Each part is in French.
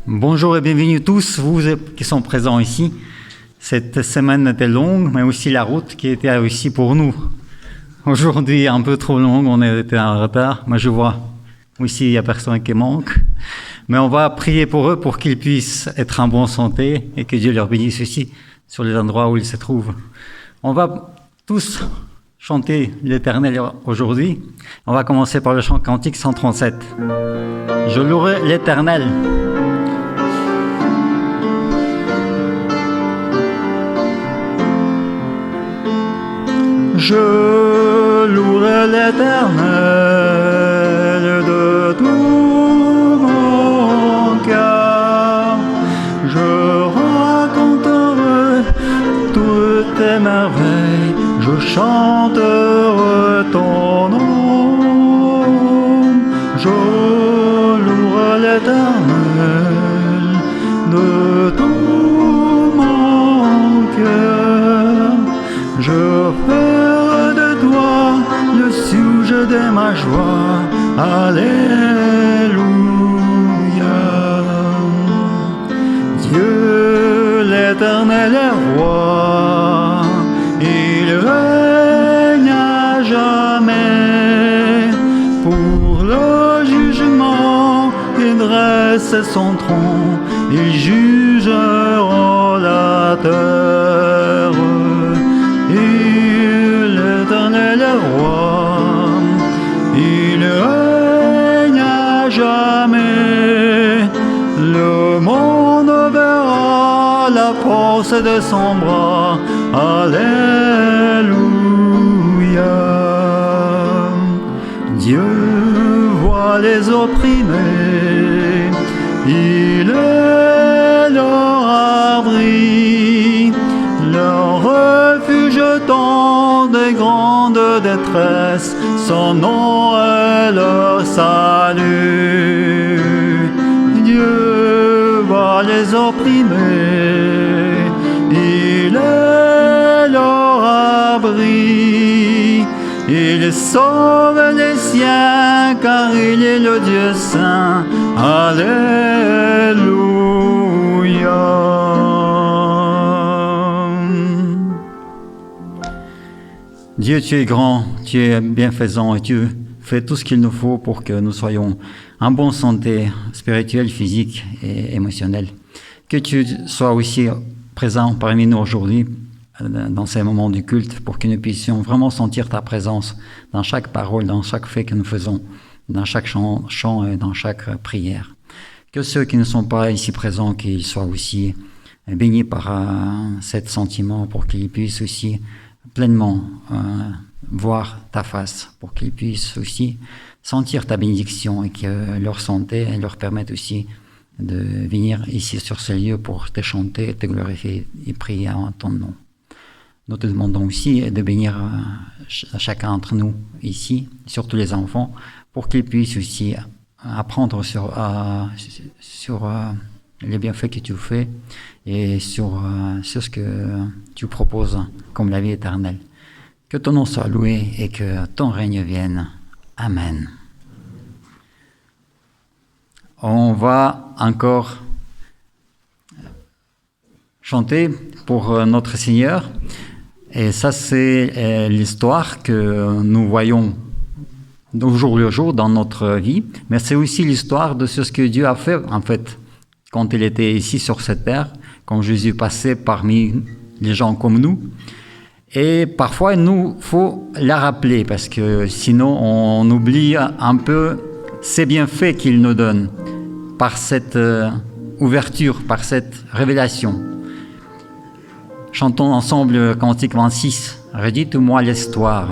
Bonjour et bienvenue tous, vous qui sont présents ici. Cette semaine était longue, mais aussi la route qui était aussi pour nous. Aujourd'hui, un peu trop longue, on était en retard, mais je vois ici, il n'y a personne qui manque. Mais on va prier pour eux pour qu'ils puissent être en bonne santé et que Dieu leur bénisse aussi sur les endroits où ils se trouvent. On va tous chanter l'Éternel aujourd'hui. On va commencer par le chant cantique 137. Je louerai l'Éternel. Je louerai l'Éternel de tout mon cœur. Je raconterai toutes tes merveilles. Je chanterai ton nom. Je louerai l'Éternel de tout mon cœur. Je ferai de toi le sujet de ma joie. Alléluia. Dieu l'Éternel est roi. Il règne à jamais. Pour le jugement, il dresse son tronc. Il jugera la terre. L'Éternel est roi, il règne à jamais. Le monde verra la force de son bras. Alléluia. Dieu voit les opprimés, il est leur abri, leur refuge dans des grandes détresses, son nom est leur salut. Dieu voit les opprimés, il est leur abri, il sauve les siens car il est le Dieu saint. Alléluia. Dieu, tu es grand, tu es bienfaisant et tu fais tout ce qu'il nous faut pour que nous soyons en bonne santé spirituelle, physique et émotionnelle. Que tu sois aussi présent parmi nous aujourd'hui dans ces moments du culte pour que nous puissions vraiment sentir ta présence dans chaque parole, dans chaque fait que nous faisons, dans chaque chant et dans chaque prière. Que ceux qui ne sont pas ici présents, qu'ils soient aussi bénis par cet sentiment pour qu'ils puissent aussi pleinement voir ta face, pour qu'ils puissent aussi sentir ta bénédiction et que leur santé leur permette aussi de venir ici sur ce lieu pour te chanter, te glorifier et prier en ton nom. Nous te demandons aussi de bénir chacun d'entre nous ici, surtout les enfants, pour qu'ils puissent aussi apprendre sur les bienfaits que tu fais et sur ce que tu proposes comme la vie éternelle. Que ton nom soit loué et que ton règne vienne. Amen. On va encore chanter pour notre Seigneur. Et ça, c'est l'histoire que nous voyons au jour le jour dans notre vie. Mais c'est aussi l'histoire de ce que Dieu a fait, en fait, quand il était ici sur cette terre, quand Jésus passait parmi les gens comme nous. Et parfois, il nous faut la rappeler, parce que sinon, on oublie un peu ces bienfaits qu'il nous donne par cette ouverture, par cette révélation. Chantons ensemble Cantique 26. Redites-moi l'histoire.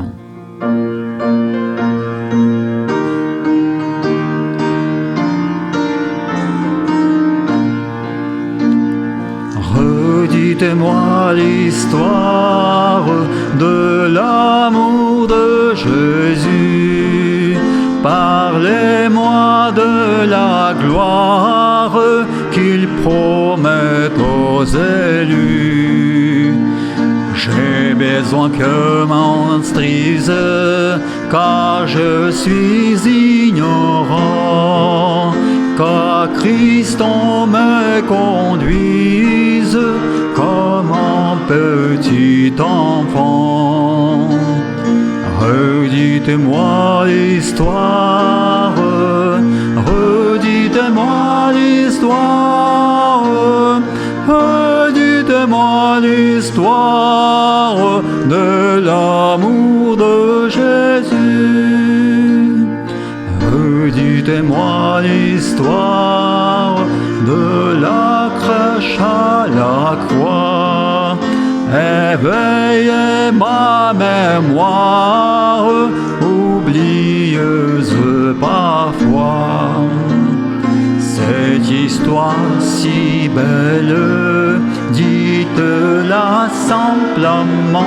Redites-moi l'histoire de l'amour de Jésus. Parlez-moi de la gloire qu'il promet aux élus. J'ai besoin que m'instruise, car je suis ignorant, car qu'à Christ on me conduise comme un petit enfant. Redites-moi l'histoire, redites-moi l'histoire, redites-moi l'histoire de l'amour de Jésus. Redites-moi l'histoire de la crèche à la croix. Éveillez ma mémoire, oublieuse parfois. Cette histoire si belle, dites-la simplement.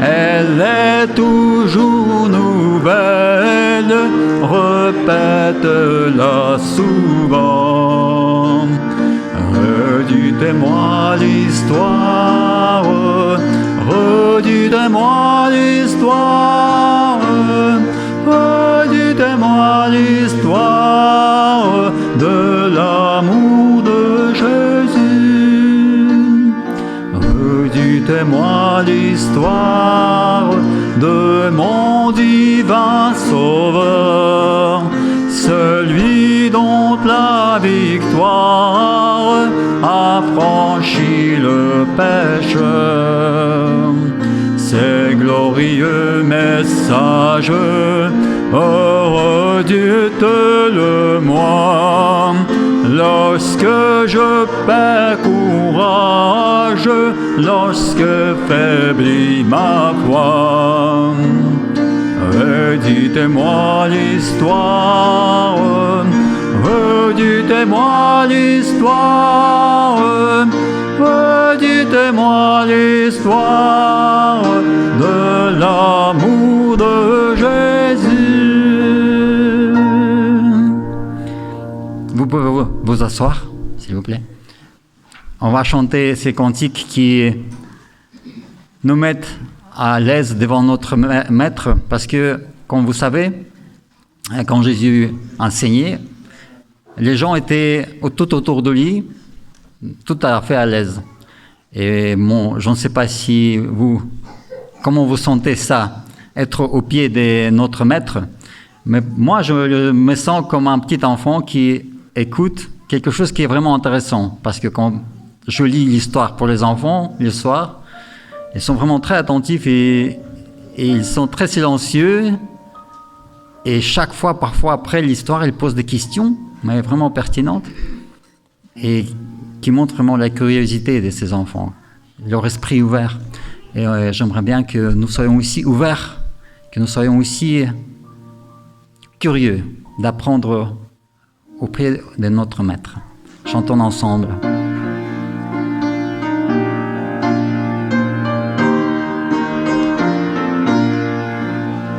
Elle est toujours nouvelle, répète-la souvent. Redites-moi l'histoire, redites-moi l'histoire, redites-moi l'histoire de l'amour de Jésus. Redites-moi l'histoire de mon divin Sauveur, celui dont la victoire a franchi le pécheur. Ces glorieux messages, redites-le-moi, lorsque je perds courage, lorsque faiblit ma foi. Redites-moi l'histoire, redites-moi l'histoire, redites-moi l'histoire de l'amour de Jésus. Vous pouvez vous asseoir, s'il vous plaît. On va chanter ces cantiques qui nous mettent à l'aise devant notre Maître, parce que, comme vous savez, quand Jésus enseignait, les gens étaient tout autour de lui, tout à fait à l'aise. Et bon, je ne sais pas si comment vous sentez ça, être au pied de notre Maître, mais moi, je me sens comme un petit enfant qui écoute quelque chose qui est vraiment intéressant, parce que quand je lis l'histoire pour les enfants le soir, ils sont vraiment très attentifs et ils sont très silencieux. Et chaque fois, parfois après l'histoire, ils posent des questions, mais vraiment pertinentes, et qui montrent vraiment la curiosité de ces enfants, leur esprit ouvert. Et j'aimerais bien que nous soyons aussi ouverts, que nous soyons aussi curieux d'apprendre auprès de notre Maître. Chantons ensemble.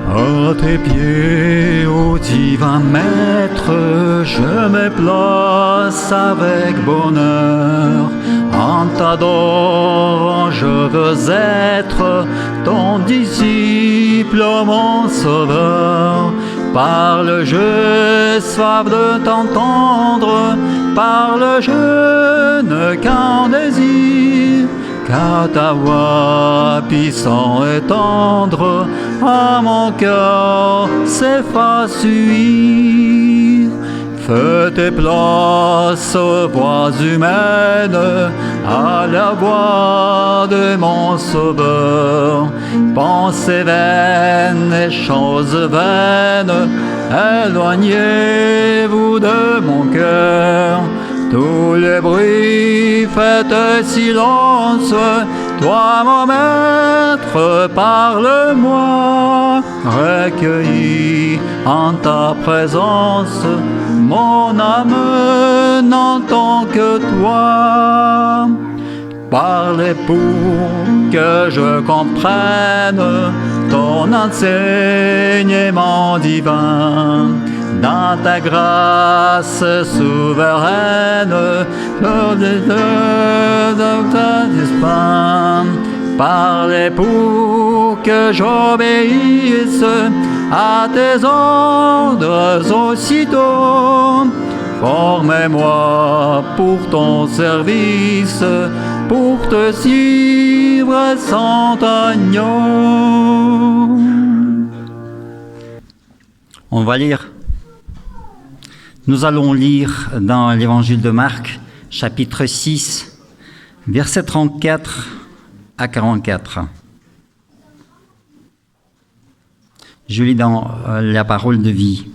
À tes pieds, ô divin Maître, je me place avec bonheur. En t'adorant, je veux être ton disciple, mon Sauveur. Parle, je soif de t'entendre, parle, je n'ai qu'un désir, car ta voix puissante et tendre à mon cœur s'efface suivre. Fais tes places aux voix humaines, à la voix de mon Sauveur. Pensées vaines et choses vaines, éloignez-vous de mon cœur. Tous les bruits, faites silence, toi mon Maître, parle-moi. Recueilli en ta présence, mon âme n'entend que toi. Parle pour que je comprenne ton enseignement divin. Dans ta grâce souveraine, parlez pour que j'obéisse à tes ordres aussitôt. Formez-moi pour ton service, pour te suivre, saint agneau. On va lire. Nous allons lire dans l'évangile de Marc, chapitre 6, versets 34 à 44. Je lis dans la parole de vie.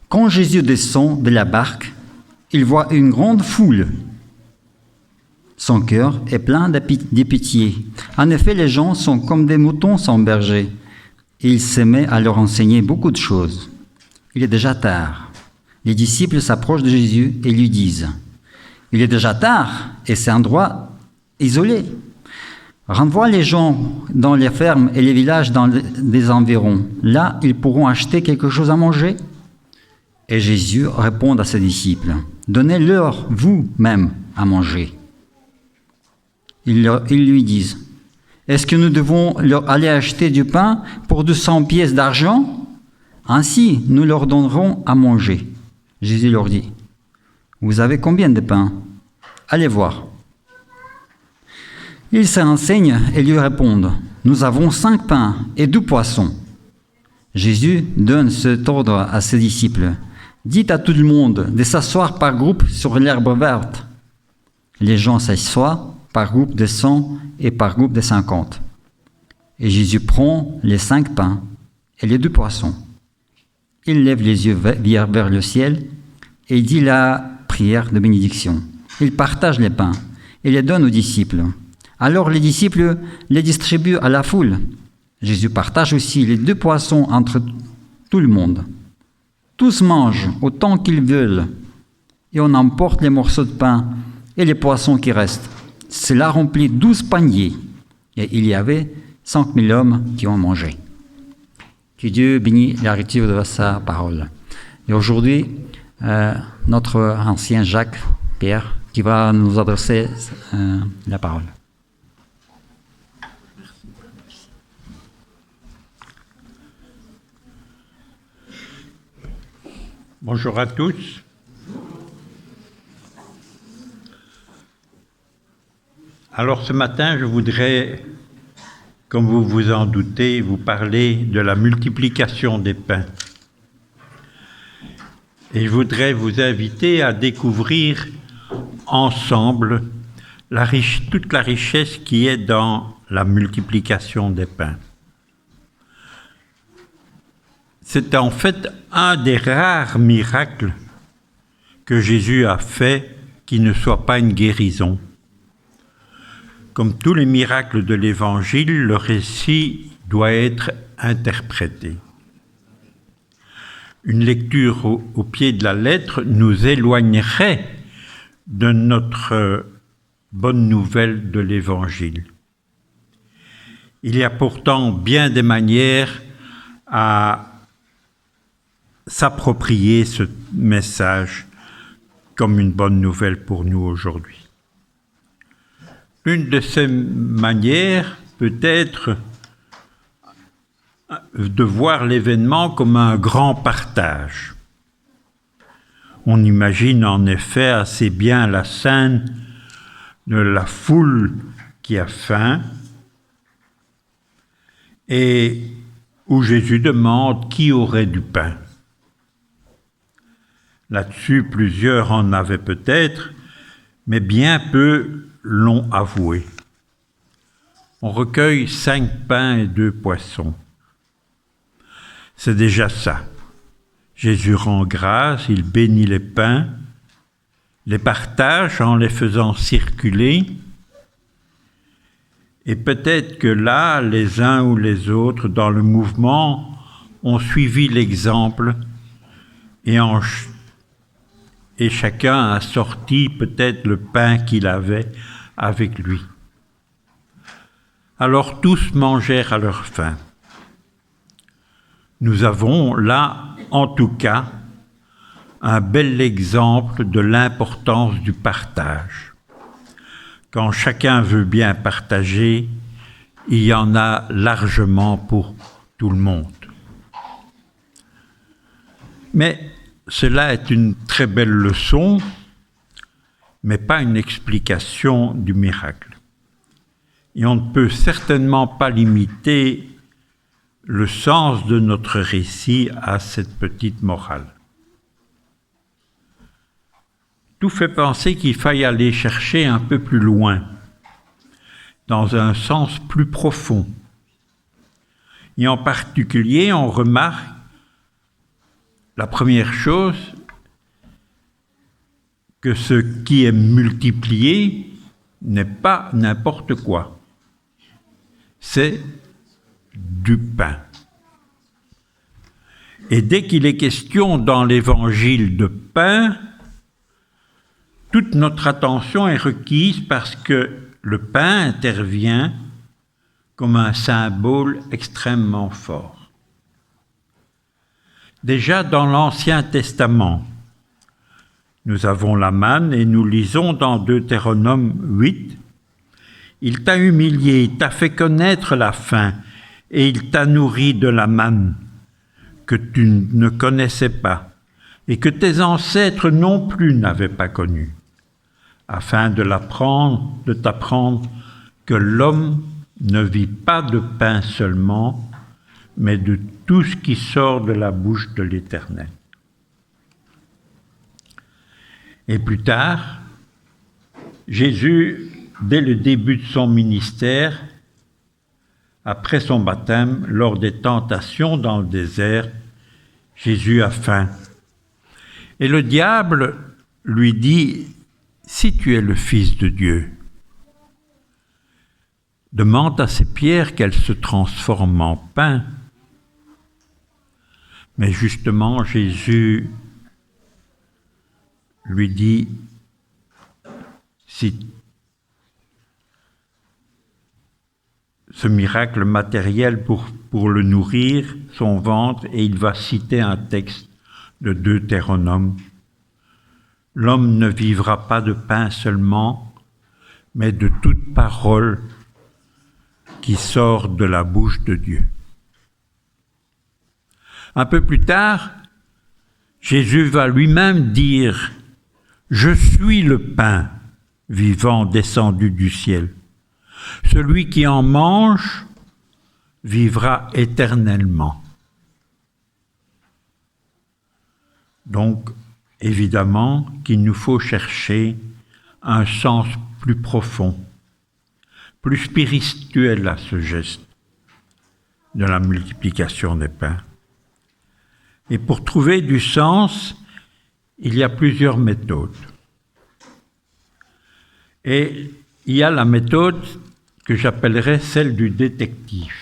Quand Jésus descend de la barque, il voit une grande foule. Son cœur est plein de pitié. En effet, les gens sont comme des moutons sans berger. Il se met à leur enseigner beaucoup de choses. Il est déjà tard. Les disciples s'approchent de Jésus et lui disent « Il est déjà tard et c'est un endroit isolé. Renvoie les gens dans les fermes et les villages dans les environs. Là, ils pourront acheter quelque chose à manger. » Et Jésus répond à ses disciples « Donnez-leur vous-même à manger. » Ils lui disent « Est-ce que nous devons leur aller acheter du pain pour 200 pièces d'argent? Ainsi, nous leur donnerons à manger. » Jésus leur dit « Vous avez combien de pains? Allez voir. » Ils se renseignent et lui répondent « Nous avons 5 pains et 2 poissons. » Jésus donne cet ordre à ses disciples « Dites à tout le monde de s'asseoir par groupe sur l'herbe verte. » Les gens s'assoient par groupe de 100 et par groupe de 50. Et Jésus prend les 5 pains et les 2 poissons. Il lève les yeux vers le ciel et dit la prière de bénédiction. Il partage les pains et les donne aux disciples. Alors les disciples les distribuent à la foule. Jésus partage aussi les 2 poissons entre tout le monde. Tous mangent autant qu'ils veulent et on emporte les morceaux de pain et les poissons qui restent. Cela remplit 12 paniers et il y avait 5 000 hommes qui ont mangé. Que Dieu bénisse la lecture de sa parole. Et aujourd'hui, notre ancien Jacques Pierre qui va nous adresser la parole. Bonjour à tous. Alors ce matin, je voudrais, comme vous vous en doutez, vous parler de la multiplication des pains. Et je voudrais vous inviter à découvrir ensemble toute la richesse qui est dans la multiplication des pains. C'est en fait un des rares miracles que Jésus a fait qui ne soit pas une guérison. Comme tous les miracles de l'Évangile, le récit doit être interprété. Une lecture au pied de la lettre nous éloignerait de notre bonne nouvelle de l'Évangile. Il y a pourtant bien des manières à s'approprier ce message comme une bonne nouvelle pour nous aujourd'hui. L'une de ces manières peut être de voir l'événement comme un grand partage. On imagine en effet assez bien la scène de la foule qui a faim et où Jésus demande qui aurait du pain. Là-dessus, plusieurs en avaient peut-être, mais bien peu l'ont avoué. On recueille 5 pains et 2 poissons. C'est déjà ça. Jésus rend grâce, il bénit les pains, les partage en les faisant circuler, et peut-être que là, les uns ou les autres, dans le mouvement, ont suivi l'exemple et chacun a sorti peut-être le pain qu'il avait avec lui. Alors tous mangèrent à leur faim. Nous avons là, en tout cas, un bel exemple de l'importance du partage. Quand chacun veut bien partager, il y en a largement pour tout le monde. Mais cela est une très belle leçon, mais pas une explication du miracle. Et on ne peut certainement pas limiter le sens de notre récit à cette petite morale. Tout fait penser qu'il faille aller chercher un peu plus loin, dans un sens plus profond. Et en particulier, on remarque la première chose, que ce qui est multiplié n'est pas n'importe quoi. C'est du pain. Et dès qu'il est question dans l'évangile de pain, toute notre attention est requise parce que le pain intervient comme un symbole extrêmement fort. Déjà dans l'Ancien Testament, nous avons la manne et nous lisons dans Deutéronome 8, « Il t'a humilié, il t'a fait connaître la faim et il t'a nourri de la manne que tu ne connaissais pas et que tes ancêtres non plus n'avaient pas connue, afin de t'apprendre que l'homme ne vit pas de pain seulement, mais de tout ce qui sort de la bouche de l'Éternel. » Et plus tard, Jésus, dès le début de son ministère, après son baptême, lors des tentations dans le désert, Jésus a faim. Et le diable lui dit, « Si tu es le Fils de Dieu, demande à ces pierres qu'elles se transforment en pain. » Mais justement, Jésus lui dit, si ce miracle matériel pour le nourrir, son ventre, et il va citer un texte de Deutéronome. L'homme ne vivra pas de pain seulement, mais de toute parole qui sort de la bouche de Dieu. Un peu plus tard, Jésus va lui-même dire « Je suis le pain vivant descendu du ciel. Celui qui en mange vivra éternellement. » Donc, évidemment qu'il nous faut chercher un sens plus profond, plus spirituel à ce geste de la multiplication des pains. Et pour trouver du sens, il y a plusieurs méthodes. Et il y a la méthode que j'appellerais celle du détective.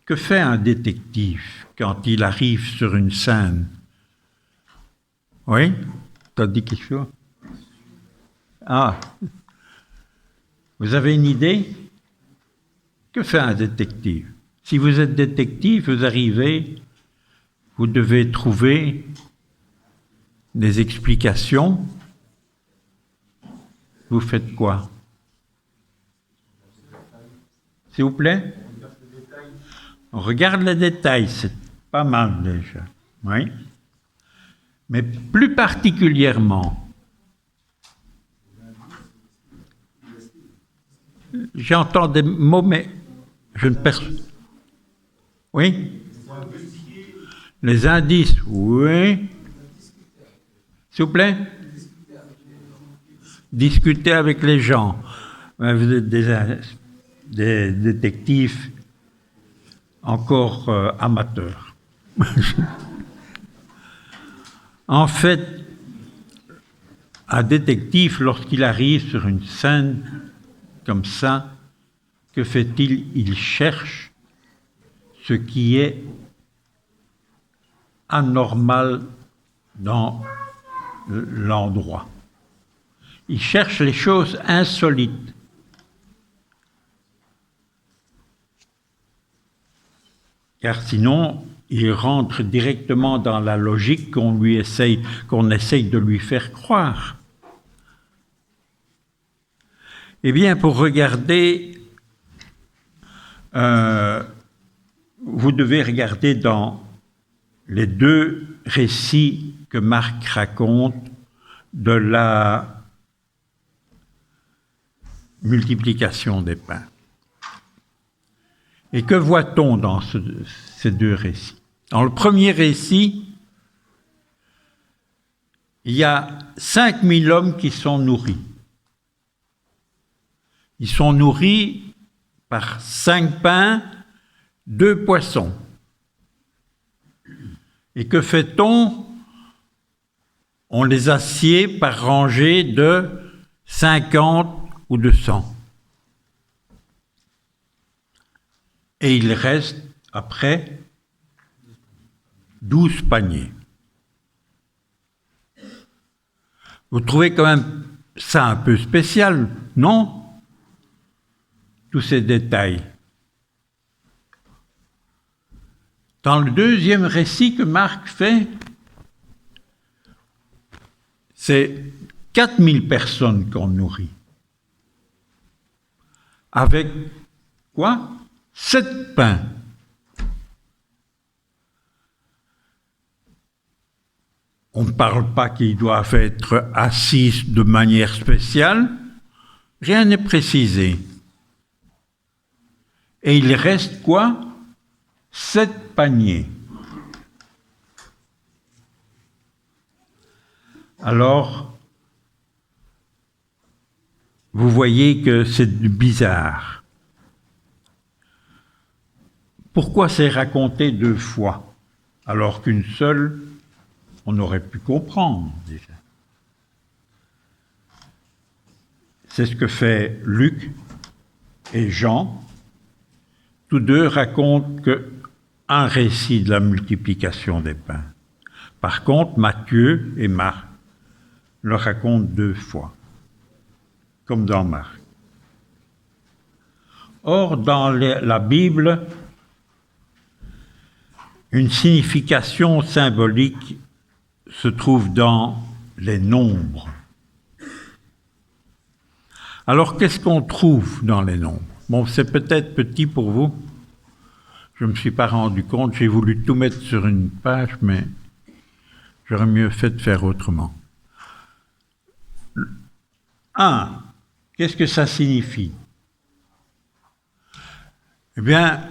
Que fait un détective quand il arrive sur une scène? Oui? Tu as dit quelque chose? Ah! Vous avez une idée? Que fait un détective? Si vous êtes détective, vous arrivez, vous devez trouver des explications. Vous faites quoi? S'il vous plaît? On regarde les détails, c'est pas mal déjà. Oui? Mais plus particulièrement, j'entends des mots, mais je ne perçois. Oui? Les indices, oui. S'il vous plaît? Discuter avec les gens. Vous êtes des détectives encore amateurs. En fait, un détective, lorsqu'il arrive sur une scène comme ça, que fait-il? Il cherche ce qui est anormal dans l'endroit. Il cherche les choses insolites. Car sinon, il rentre directement dans la logique qu'on essaye de lui faire croire. Eh bien, pour regarder, vous devez regarder dans les deux récits que Marc raconte de la multiplication des pains. Et que voit-on dans ces deux récits? Dans le premier récit, il y a 5000 hommes qui sont nourris. Ils sont nourris par 5 pains, 2 poissons. Et que fait-on? On les assied par rangées de 50 ou de 100. Et il reste, après, 12 paniers. Vous trouvez quand même ça un peu spécial, non? Tous ces détails. Dans le deuxième récit que Marc fait, c'est 4000 personnes qu'on nourrit. Avec quoi? 7 pains. On ne parle pas qu'ils doivent être assis de manière spéciale. Rien n'est précisé. Et il reste quoi? 7 paniers. Alors, vous voyez que c'est bizarre. Pourquoi c'est raconté 2 fois, alors qu'une seule, on aurait pu comprendre déjà? C'est ce que fait Luc et Jean. Tous deux racontent un récit de la multiplication des pains. Par contre, Matthieu et Marc le racontent 2 fois, comme dans Marc. Or, dans la Bible, une signification symbolique se trouve dans les nombres. Alors, qu'est-ce qu'on trouve dans les nombres? Bon, c'est peut-être petit pour vous. Je ne me suis pas rendu compte. J'ai voulu tout mettre sur une page, mais j'aurais mieux fait de faire autrement. 1, qu'est-ce que ça signifie? Eh bien,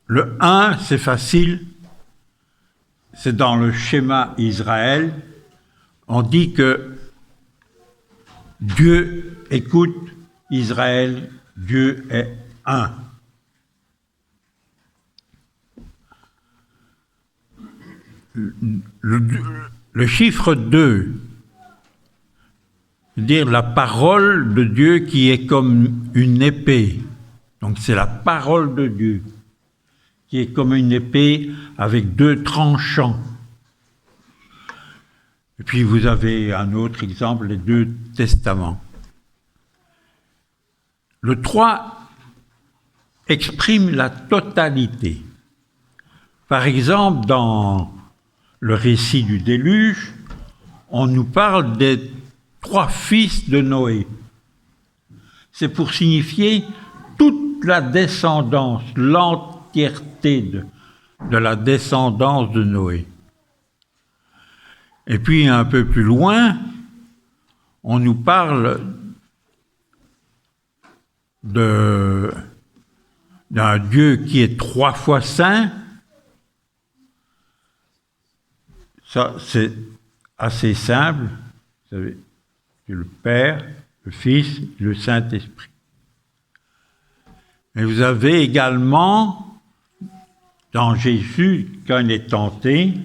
le 1, c'est facile. C'est dans le schéma Israël. On dit que Dieu écoute Israël, Dieu est un. Le chiffre 2, c'est-à-dire la parole de Dieu qui est comme une épée. Donc c'est la parole de Dieu qui est comme une épée avec 2 tranchants. Et puis vous avez un autre exemple, les 2 testaments. Le 3 exprime la totalité. Par exemple, dans le récit du déluge, on nous parle des 3 fils de Noé. C'est pour signifier toute la descendance, l'entièreté de la descendance de Noé. Et puis un peu plus loin, on nous parle d'un Dieu qui est 3 fois saint. Ça, c'est assez simple. Vous savez, c'est le Père, le Fils, le Saint-Esprit. Mais vous avez également, dans Jésus, quand il est tenté,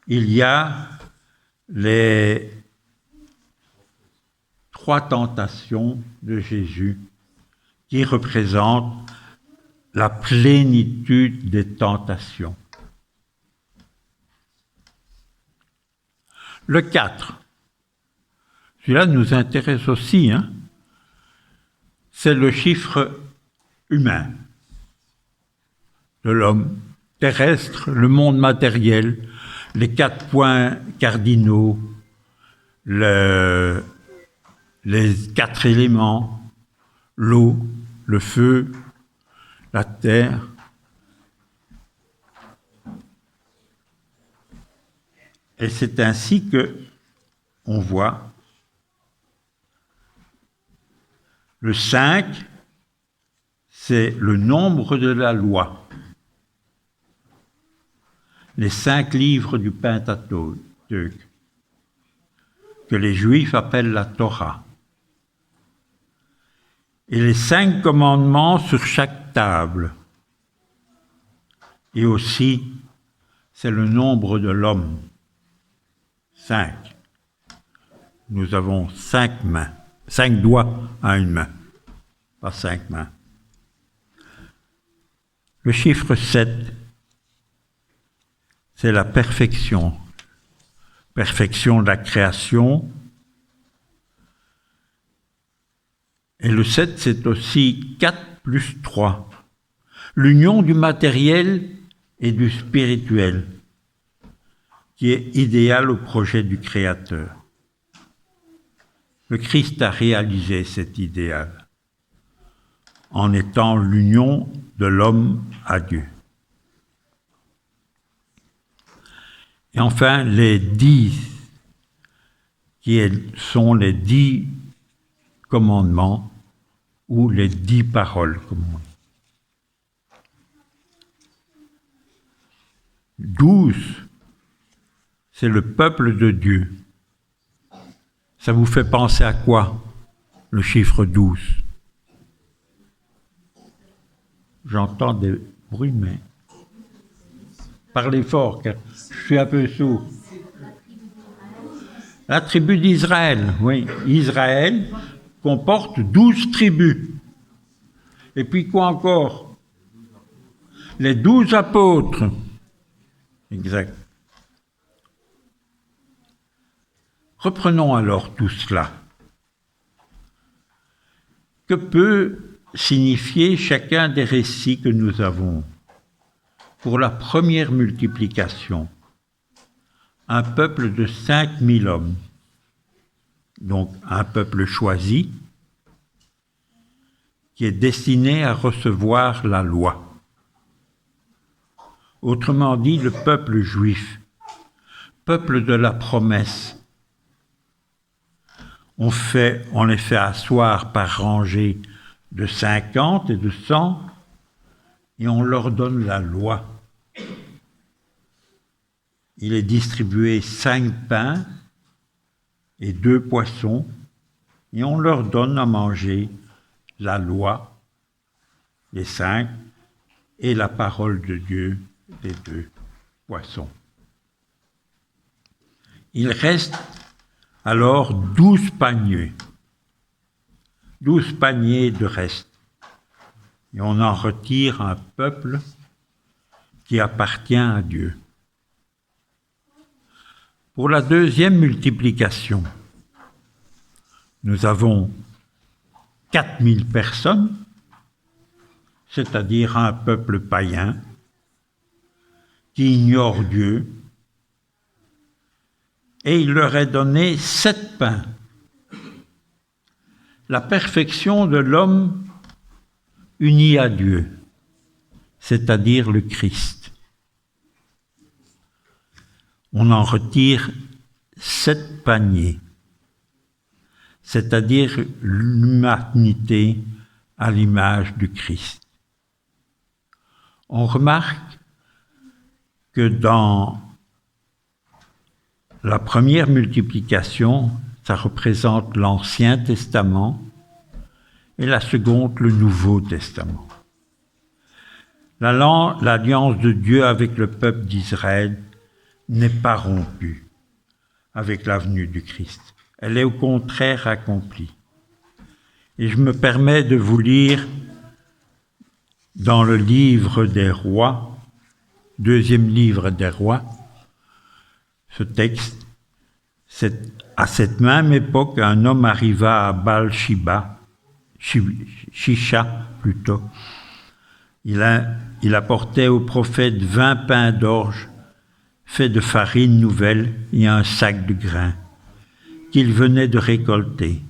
il y a les 3 tentations de Jésus qui représentent la plénitude des tentations. Le 4, celui-là nous intéresse aussi, c'est le chiffre humain de l'homme terrestre, le monde matériel, les 4 points cardinaux, les 4 éléments, l'eau, le feu, la terre Et c'est ainsi que on voit le 5, c'est le nombre de la loi. Les 5 livres du Pentateuque, que les Juifs appellent la Torah. Et les 5 commandements sur chaque table. Et aussi, c'est le nombre de l'homme. 5. Nous avons 5 mains, 5 doigts à une main, pas 5 mains. Le chiffre 7, c'est la perfection. Perfection de la création. Et le 7, c'est aussi 4 plus 3. L'union du matériel et du spirituel, qui est idéal au projet du Créateur. Le Christ a réalisé cet idéal en étant l'union de l'homme à Dieu. Et enfin, les 10, qui sont les 10 commandements ou les 10 paroles, comme on dit. 12, c'est le peuple de Dieu. Ça vous fait penser à quoi, le chiffre 12? J'entends des bruits, mais parlez fort, car je suis un peu sourd. La tribu d'Israël, oui. Israël comporte 12 tribus. Et puis quoi encore? Les 12 apôtres. Exact. Reprenons alors tout cela. Que peut signifier chacun des récits que nous avons? Pour la première multiplication, un peuple de 5000 hommes, donc un peuple choisi, qui est destiné à recevoir la loi. Autrement dit, le peuple juif, peuple de la promesse. On les fait asseoir par rangées de 50 et de 100, et on leur donne la loi. Il est distribué 5 pains et 2 poissons, et on leur donne à manger la loi, les 5, et la parole de Dieu des 2 poissons. Il reste alors 12 paniers. 12 paniers de reste. Et on en retire un peuple qui appartient à Dieu. Pour la deuxième multiplication, nous avons 4000 personnes, c'est-à-dire un peuple païen qui ignore Dieu, et il leur est donné 7 pains. La perfection de l'homme uni à Dieu, c'est-à-dire le Christ. On en retire 7 paniers, c'est-à-dire l'humanité à l'image du Christ. On remarque que dans la première multiplication, ça représente l'Ancien Testament, et la seconde, le Nouveau Testament. L'alliance de Dieu avec le peuple d'Israël n'est pas rompue avec la venue du Christ. Elle est au contraire accomplie. Et je me permets de vous lire dans le livre des Rois, deuxième livre des Rois, ce texte. À cette même époque, un homme arriva à Baal-Shisha plutôt. Il apportait au prophète 20 pains d'orge faits de farine nouvelle et un sac de grains qu'il venait de récolter.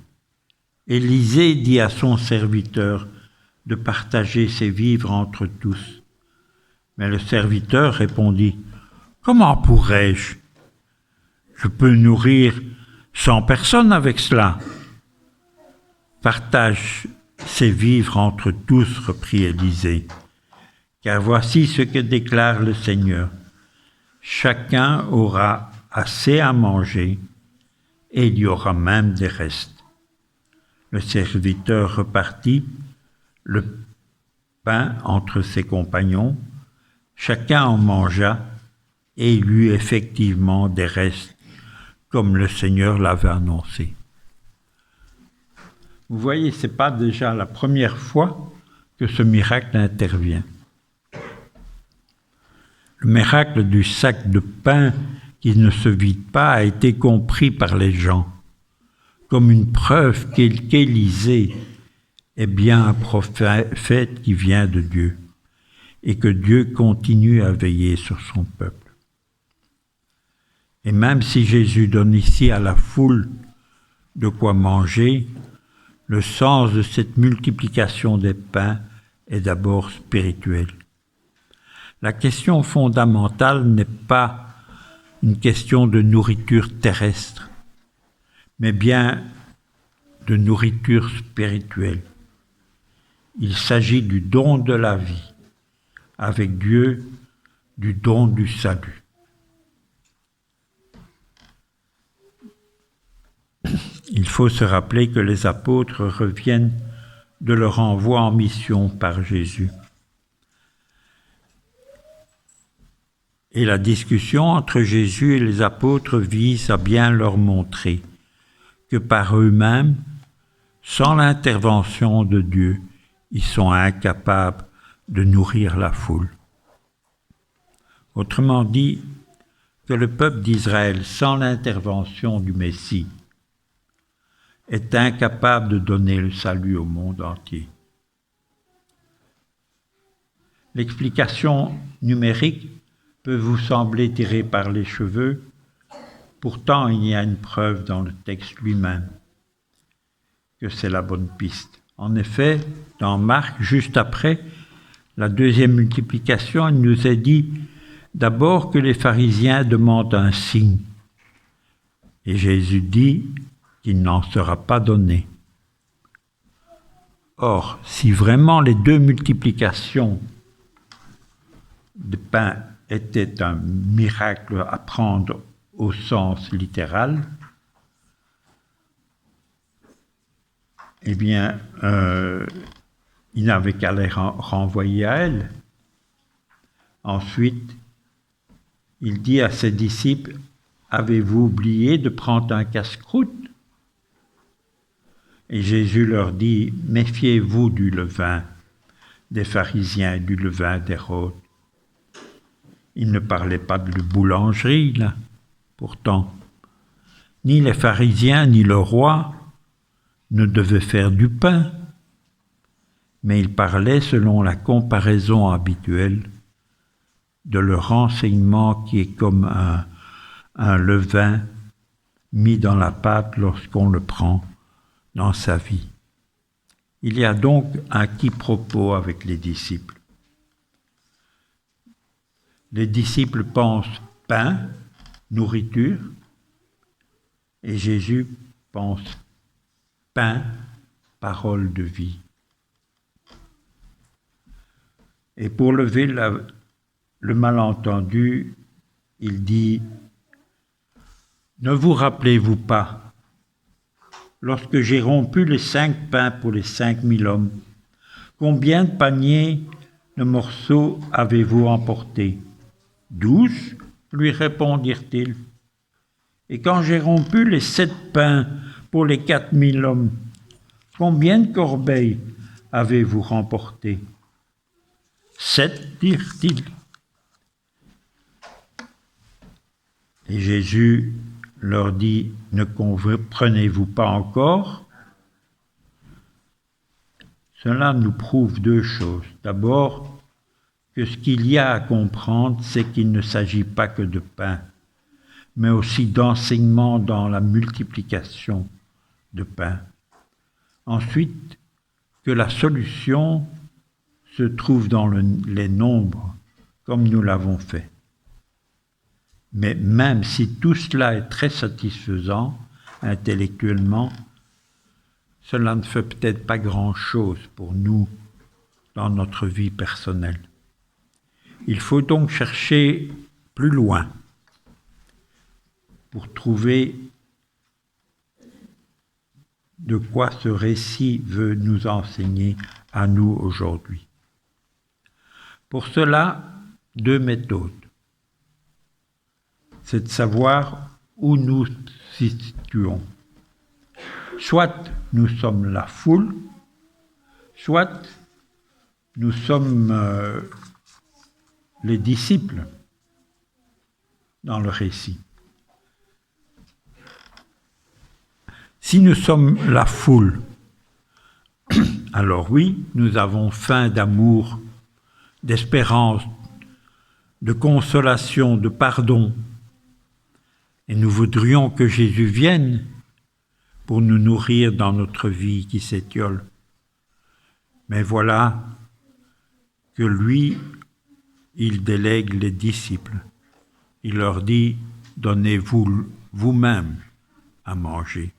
Élisée dit à son serviteur de partager ses vivres entre tous. Mais le serviteur répondit « Comment pourrais-je ? Je peux nourrir 100 personnes avec cela. Partage ces vivres entre tous, reprit Élisée. Car voici ce que déclare le Seigneur. Chacun aura assez à manger et il y aura même des restes. Le serviteur repartit le pain entre ses compagnons. Chacun en mangea et il y eut effectivement des restes, comme le Seigneur l'avait annoncé. Vous voyez, ce n'est pas déjà la première fois que ce miracle intervient. Le miracle du sac de pain qui ne se vide pas a été compris par les gens comme une preuve qu'Élisée est bien un prophète qui vient de Dieu et que Dieu continue à veiller sur son peuple. Et même si Jésus donne ici à la foule de quoi manger, le sens de cette multiplication des pains est d'abord spirituel. La question fondamentale n'est pas une question de nourriture terrestre, mais bien de nourriture spirituelle. Il s'agit du don de la vie, avec Dieu, du don du salut. Il faut se rappeler que les apôtres reviennent de leur envoi en mission par Jésus. Et la discussion entre Jésus et les apôtres vise à bien leur montrer que par eux-mêmes, sans l'intervention de Dieu, ils sont incapables de nourrir la foule. Autrement dit, que le peuple d'Israël, sans l'intervention du Messie, est incapable de donner le salut au monde entier. L'explication numérique peut vous sembler tirée par les cheveux, pourtant il y a une preuve dans le texte lui-même que c'est la bonne piste. En effet, dans Marc, juste après la deuxième multiplication, il nous est dit d'abord que les pharisiens demandent un signe. Et Jésus dit qu'il n'en sera pas donné. Or, si vraiment les deux multiplications de pain étaient un miracle à prendre au sens littéral, eh bien, il n'avait qu'à les renvoyer à elle. Ensuite, il dit à ses disciples, « Avez-vous oublié de prendre un casse-croûte ?» Et Jésus leur dit, « Méfiez-vous du levain des pharisiens et du levain d'Hérode. » Il ne parlait pas de boulangerie, là, pourtant. Ni les pharisiens, ni le roi ne devaient faire du pain, mais il parlait selon la comparaison habituelle de leur enseignement qui est comme un levain mis dans la pâte lorsqu'on le prend dans sa vie. Il y a donc un quiproquo avec les disciples. Les disciples pensent pain, nourriture, et Jésus pense pain, parole de vie. Et pour lever le malentendu, il dit, « Ne vous rappelez-vous pas, lorsque j'ai rompu les 5 pains pour les 5000 hommes, combien de paniers de morceaux avez-vous emportés ? 12, lui répondirent-ils. Et quand j'ai rompu les 7 pains pour les 4000 hommes, combien de corbeilles avez-vous remporté ? 7, dirent-ils. Et Jésus leur dit, ne comprenez-vous pas encore ? Cela nous prouve 2 choses. D'abord, que ce qu'il y a à comprendre, c'est qu'il ne s'agit pas que de pain, mais aussi d'enseignement dans la multiplication de pain. Ensuite, que la solution se trouve dans les nombres, comme nous l'avons fait. Mais même si tout cela est très satisfaisant intellectuellement, cela ne fait peut-être pas grand-chose pour nous dans notre vie personnelle. Il faut donc chercher plus loin pour trouver de quoi ce récit veut nous enseigner à nous aujourd'hui. Pour cela, 2 méthodes. C'est de savoir où nous situons. Soit nous sommes la foule, soit nous sommes les disciples dans le récit. Si nous sommes la foule, alors oui, nous avons faim d'amour, d'espérance, de consolation, de pardon, et nous voudrions que Jésus vienne pour nous nourrir dans notre vie qui s'étiole. Mais voilà que lui, il délègue les disciples. Il leur dit, donnez-vous vous-même à manger.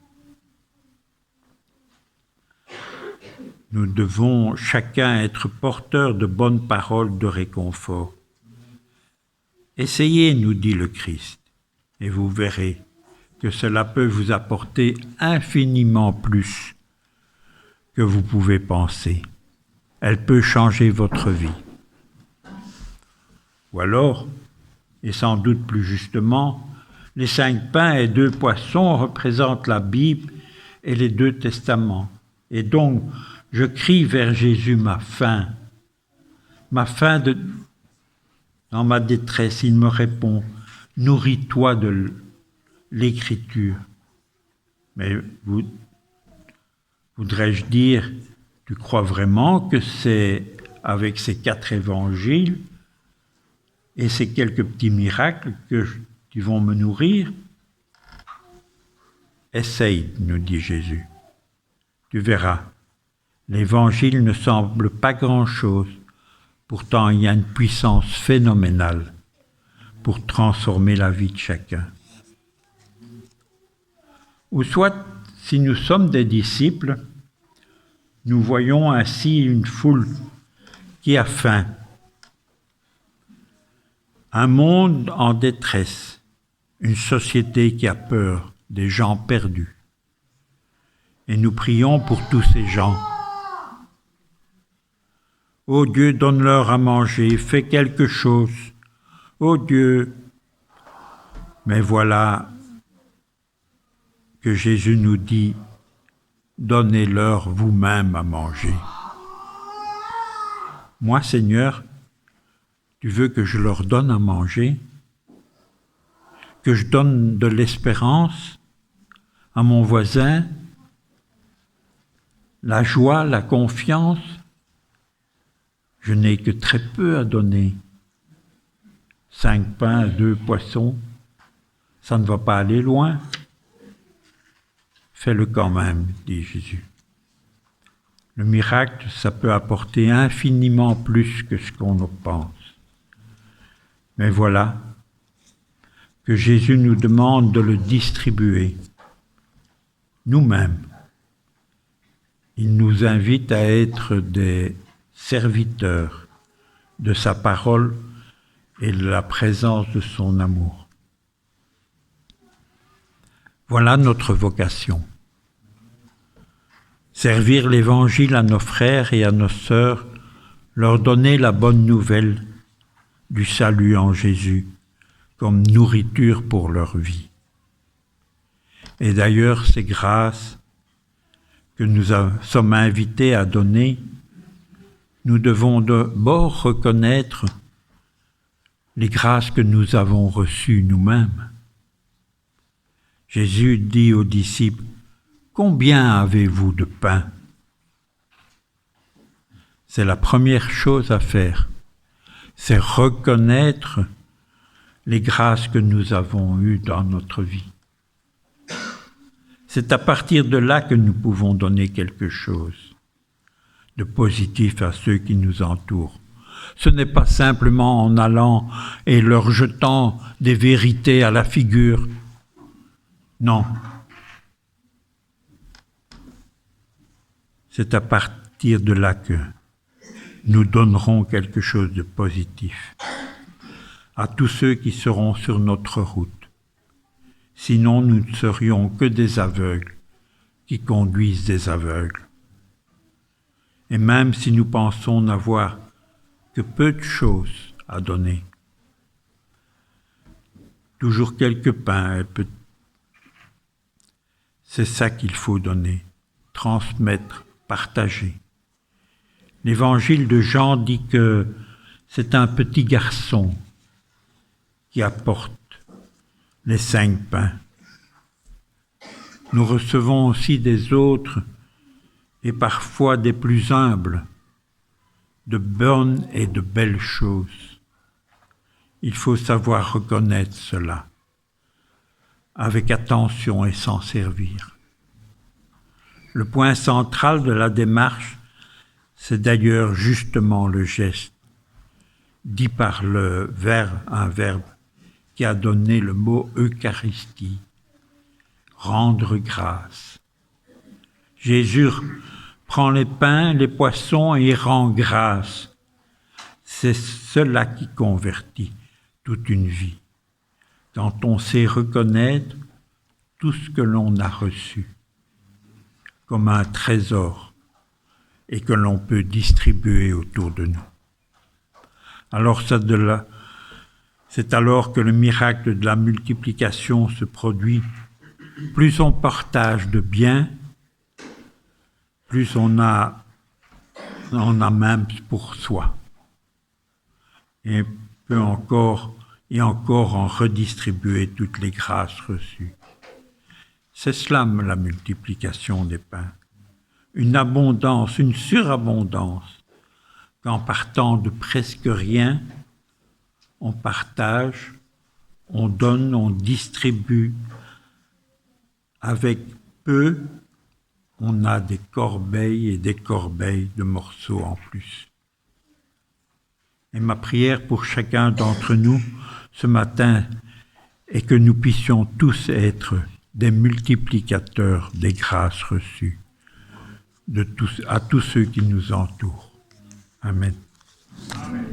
Nous devons chacun être porteurs de bonnes paroles de réconfort. Essayez, nous dit le Christ, et vous verrez que cela peut vous apporter infiniment plus que vous pouvez penser. Elle peut changer votre vie. Ou alors, et sans doute plus justement, les 5 pains et 2 poissons représentent la Bible et les 2 testaments. Et donc, je crie vers Jésus ma faim dans ma détresse. Il me répond, nourris-toi de l'Écriture. Mais voudrais-je dire, tu crois vraiment que c'est avec ces 4 évangiles et ces quelques petits miracles qui vont me nourrir? Essaye, nous dit Jésus. Tu verras. L'évangile ne semble pas grand-chose, pourtant il y a une puissance phénoménale pour transformer la vie de chacun. Ou soit, si nous sommes des disciples, nous voyons ainsi une foule qui a faim, un monde en détresse, une société qui a peur, des gens perdus. Et nous prions pour tous ces gens. Ô Dieu, donne-leur à manger, fais quelque chose. Ô Dieu. Mais voilà que Jésus nous dit, donnez-leur vous-même à manger. Moi, Seigneur, tu veux que je leur donne à manger, que je donne de l'espérance à mon voisin, la joie, la confiance. Je n'ai que très peu à donner. 5 pains, 2 poissons, ça ne va pas aller loin. Fais-le quand même, dit Jésus. Le miracle, ça peut apporter infiniment plus que ce qu'on pense. Mais voilà que Jésus nous demande de le distribuer nous-mêmes. Il nous invite à être des serviteurs de sa parole et de la présence de son amour. Voilà notre vocation. Servir l'Évangile à nos frères et à nos sœurs, leur donner la bonne nouvelle du salut en Jésus comme nourriture pour leur vie. Et d'ailleurs, ces grâces que nous sommes invités à donner, nous devons d'abord reconnaître les grâces que nous avons reçues nous-mêmes. Jésus dit aux disciples, « Combien avez-vous de pain ?» C'est la première chose à faire, c'est reconnaître les grâces que nous avons eues dans notre vie. C'est à partir de là que nous pouvons donner quelque chose de positif à ceux qui nous entourent. Ce n'est pas simplement en allant et leur jetant des vérités à la figure. Non. C'est à partir de là que nous donnerons quelque chose de positif à tous ceux qui seront sur notre route. Sinon, nous ne serions que des aveugles qui conduisent des aveugles. Et même si nous pensons n'avoir que peu de choses à donner, toujours quelques pains, c'est ça qu'il faut donner, transmettre, partager. L'évangile de Jean dit que c'est un petit garçon qui apporte les 5 pains. Nous recevons aussi des autres, et parfois des plus humbles, de bonnes et de belles choses. Il faut savoir reconnaître cela, avec attention et s'en servir. Le point central de la démarche, c'est d'ailleurs justement le geste, dit par un verbe qui a donné le mot Eucharistie, rendre grâce. Jésus prend les pains, les poissons et rend grâce. C'est cela qui convertit toute une vie. Quand on sait reconnaître tout ce que l'on a reçu comme un trésor et que l'on peut distribuer autour de nous. Alors c'est alors que le miracle de la multiplication se produit. Plus on partage de biens, plus on a même pour soi. Et peut encore en redistribuer toutes les grâces reçues. C'est cela la multiplication des pains. Une abondance, une surabondance, qu'en partant de presque rien, on partage, on donne, on distribue. Avec peu, on a des corbeilles et des corbeilles de morceaux en plus. Et ma prière pour chacun d'entre nous ce matin est que nous puissions tous être des multiplicateurs des grâces reçues à tous ceux qui nous entourent. Amen. Amen.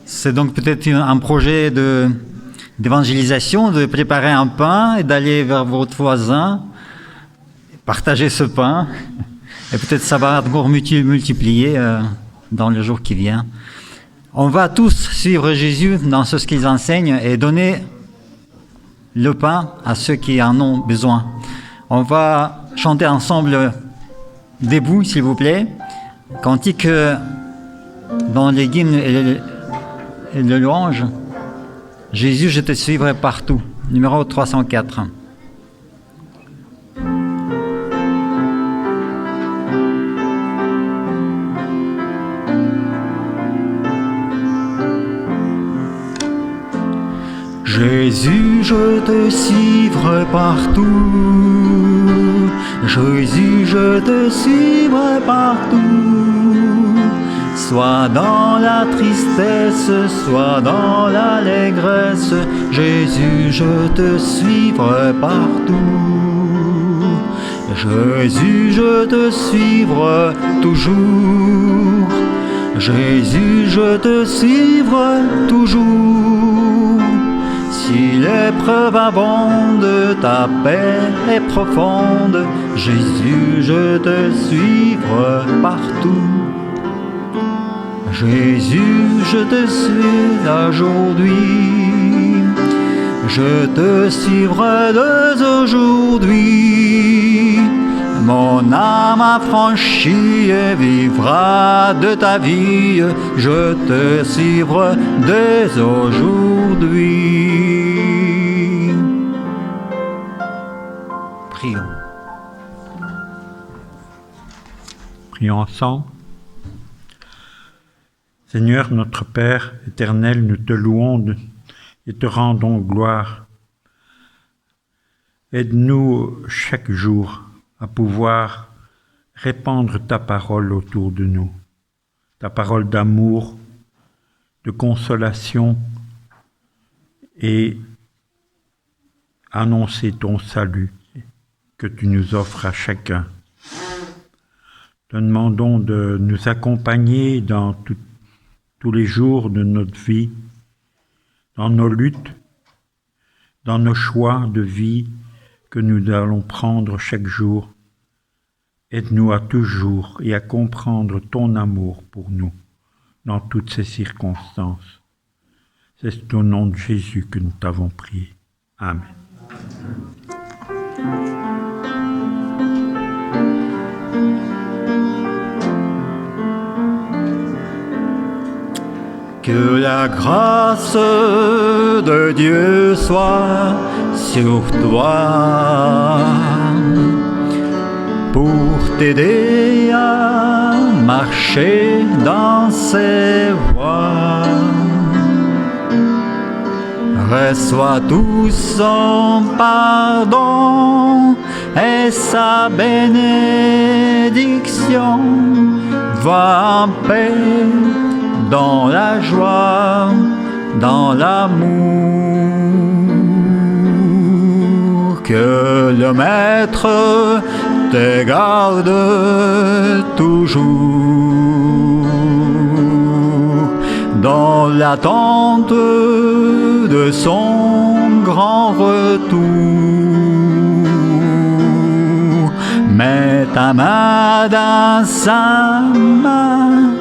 C'est donc peut-être un projet d'évangélisation, de préparer un pain et d'aller vers votre voisin, partager ce pain, et peut-être ça va encore multiplier dans le jour qui vient. On va tous suivre Jésus dans ce qu'il enseigne et donner le pain à ceux qui en ont besoin. On va chanter ensemble debout, s'il vous plaît, cantique dans les hymnes et le louange. Jésus, je te suivrai partout. Numéro 304. Jésus, je te suivrai partout. Jésus, je te suivrai partout. Soit dans la tristesse, soit dans l'allégresse, Jésus, je te suivrai partout. Jésus, je te suivrai toujours. Jésus, je te suivrai toujours. Si l'épreuve abonde, ta paix est profonde, Jésus, je te suivrai partout. Jésus, je te suis aujourd'hui, je te suivrai dès aujourd'hui. Mon âme affranchie et vivra de ta vie, je te suivrai dès aujourd'hui. Prions. Prions ensemble. Seigneur notre Père éternel, nous te louons et te rendons gloire. Aide-nous chaque jour à pouvoir répandre ta parole autour de nous, ta parole d'amour, de consolation et annoncer ton salut que tu nous offres à chacun. Te demandons de nous accompagner dans tous les jours de notre vie, dans nos luttes, dans nos choix de vie que nous allons prendre chaque jour. Aide-nous à toujours et à comprendre ton amour pour nous dans toutes ces circonstances. C'est au nom de Jésus que nous t'avons prié. Amen. Que la grâce de Dieu soit sur toi pour t'aider à marcher dans ses voies. Reçois tout son pardon et sa bénédiction. Va en paix dans la joie, dans l'amour, que le Maître te garde toujours, dans l'attente de son grand retour. Mets ta main dans sa main,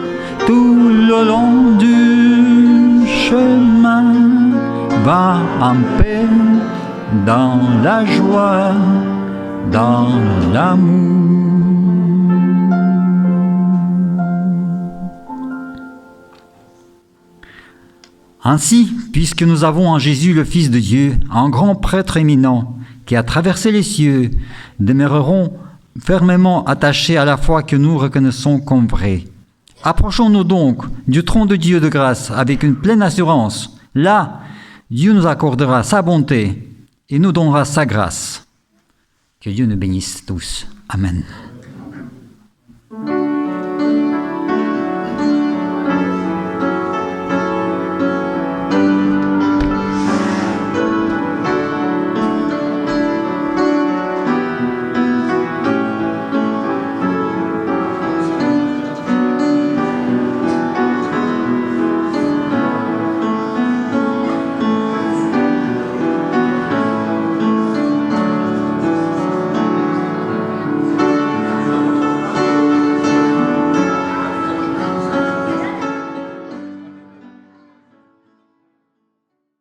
tout le long du chemin, va en paix, dans la joie, dans l'amour. Ainsi, puisque nous avons en Jésus le Fils de Dieu, un grand prêtre éminent, qui a traversé les cieux, demeurerons fermement attachés à la foi que nous reconnaissons comme vraie. Approchons-nous donc du trône de Dieu de grâce avec une pleine assurance. Là, Dieu nous accordera sa bonté et nous donnera sa grâce. Que Dieu nous bénisse tous. Amen.